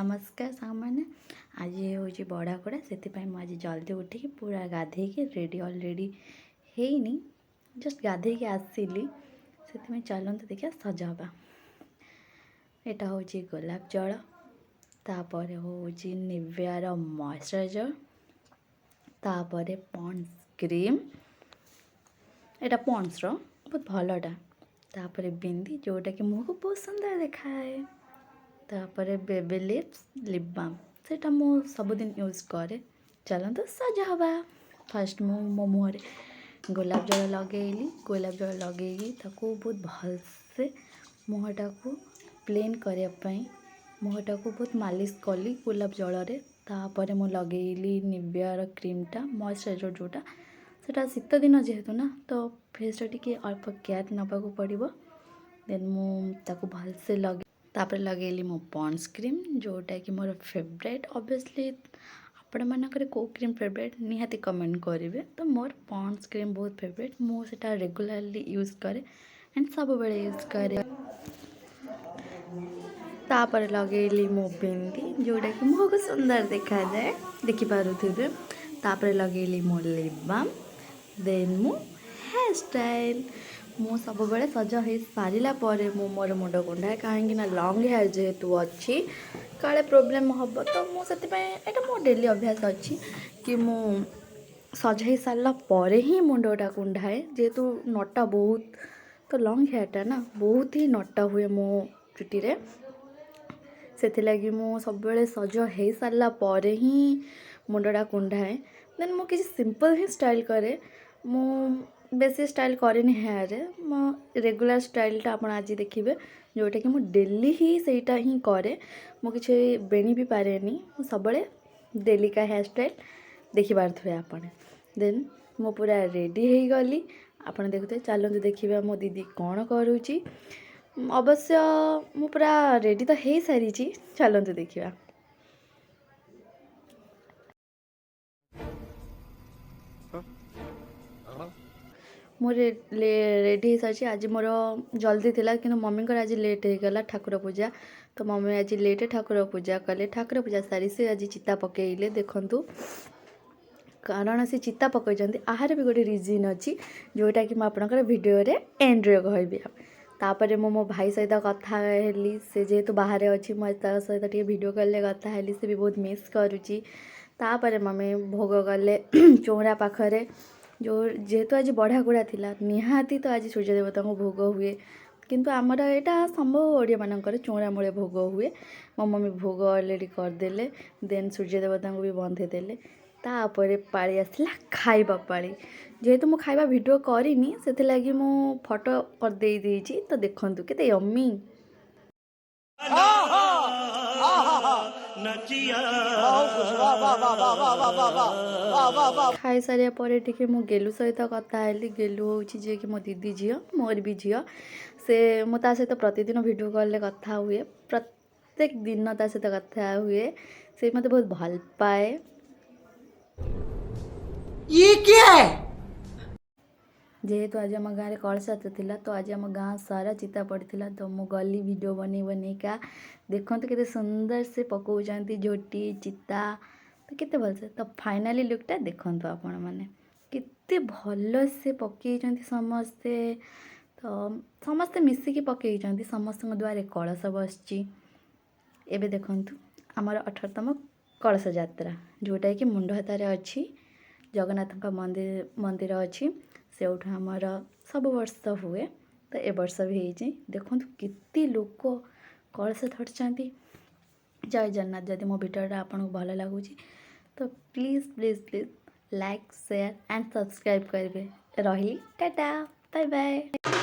नमस्कार सामने आज हूँ बड़ाकड़ा से आज जल्दी उठिकी पूरा गाधे रेडी ऑलरेडी है जस्ट गाधे आसली से चलते देखिए सजावा यहाँ हूँ गोलाप जल तापर हूँ निवियार मॉइस्चराइजर तापर पॉन्ड्स क्रीम यहाँ पॉन्ड्स बहुत भलटा तापर बिंदी जोटा कि मुँह को बहुत सुंदर देखाए तापर बेबी लिप्स लिप बाम से सबुदिन यूज करे चलते सजा हवा फास्ट मो मुहर गोलाप जल लगेली गोलाप जल लगे बहुत भलसे मुहटा को प्लेन करने मुहटा को बहुत मालिश कली गोलाप जल तापर मु लगेली निवियार क्रीमटा मॉइस्चराइजर जोटा सेटा शीत दिन जेहेतु ना तो फेस टी अल्प केयर नवा पड़ो देन मुझे भलसे लगे तापर लगेली मो पॉन्ड्स क्रीम जोटा कि मोर फेवरेट ऑब्वियसली आपण मानकर को क्रीम फेवरेट निहाती कमेंट करेंगे तो मोर पॉन्ड्स क्रीम बहुत फेवरेट मुझे रेगुलरली यूज करे एंड सब बेले यूज करे तापर लगेली मो बिंदी जोटा कि मुझे सुंदर देखा जाए देखिपे तापर लगेली मो लिप बाम देन मो हेयर स्टाइल मु सब बेले सज हो सारा मोर मुंड कुंडाए कहीं लंग हेयर जेहेतु अच्छी काले प्रोब्लेम हम तो मुझे मो डेली अभ्यास अच्छी कि मु सज हो सारा ही मुंडटा कुंडाए जेहेतु नटा बहुत तो लंग हेयरटा ना बहुत ही नटा हुए मो चुटी से लगी मु सब बेले सज हो सारा ही मुंडटा कुंडाए देन मु किसी सिंपल ही स्टाइल करे मु बेसी स्टाइल करेनि हेयर मो रेगुलर स्टाइलटा आप आज देखिए जोटा कि मुझे डेली ही सेटा ही करे मु किसी बेणी भी पारे सब डेली का हेयर स्टाइल देखिपे आप देन मु पूरा रेडी हो गली आप देखते चलते देखिए मो दीदी कौन करुँची अवश्य मु पूरा रेडी तो हो सारी चलते देखिए मोर रेडी सारी आज मोर जल्दी थिला कि मम्मी को आज लेट हो गला ठाकुर पूजा तो मम्मी आज लेट ठाकुर पूजा कले ठाकुर पूजा सारी से आज चिता पकईले देखु कारण से चिता पकई आहार भी गोटे रिजन अच्छी जोटा कि मुझे भिडियो एंड्रे कहबी तापर मो भाई सहित कथा हेली से जेहेतु बाहर अच्छी मुझे सहित टे भिडियो कॉल कथा हेली से भी बहुत मिस करुच्ची तापर मम्मी भोग कले चौरा पाखरे जो जेहेतु आज बढ़ाकुड़ा थिला निहाती तो आज सूर्य देवता को भोग हुए किंतु आमर यहाँ संभव ओडिया मानकर चौरा मूले भोग हुए मो मम्मी भोग अलरेडी करदे देन सूर्य देवता को भी बंधेदेले तापर पाली आसला खाइबा पाली जेहेतु मु खाइबा वीडियो करिनी से लगी मु फोटो कर देइछि तो देखंतु केते यम्मी खाई सारिया पर टिके मु गेलु सहित कथा हेली गेलु होउछि जे कि मो दीदी झियो मोर भी झियो से मो ता सहित प्रतिदिन वीडियो कॉल कथा हुए प्रत्येक दिन ता सहित कथा हुए से मते बहुत भल पाए ये क्या है जेहेतु आज आम गाँव कलश यात्रा तो आज आम गाँ सारा चिता पड़ा तो मु गली वीडियो बनईका देखते केते सुंदर से पकाउछंती झोटी चिता तो केते भल से तो फाइनाली लुकटा देखु आपण मैंने केते भल से पकईछंती समस्ते तो समस्ते मिसिकी पकईछंती समस्त द्वारे कलश बसची एबे देखंतु आमर 18तम कलश यात्रा जोटा कि मुंड हाथ अच्छी जगन्नाथ मंदिर अच्छी से आमर सब वर्ष हुए तो ए वर्ष भी हो देखो केते लोक कलश धरछंती जय जगन्नाथ जदि मो वीडियोटा आपको भल लगुच तो please please please like share and subscribe करेंगे रही टाटा बाय बाय।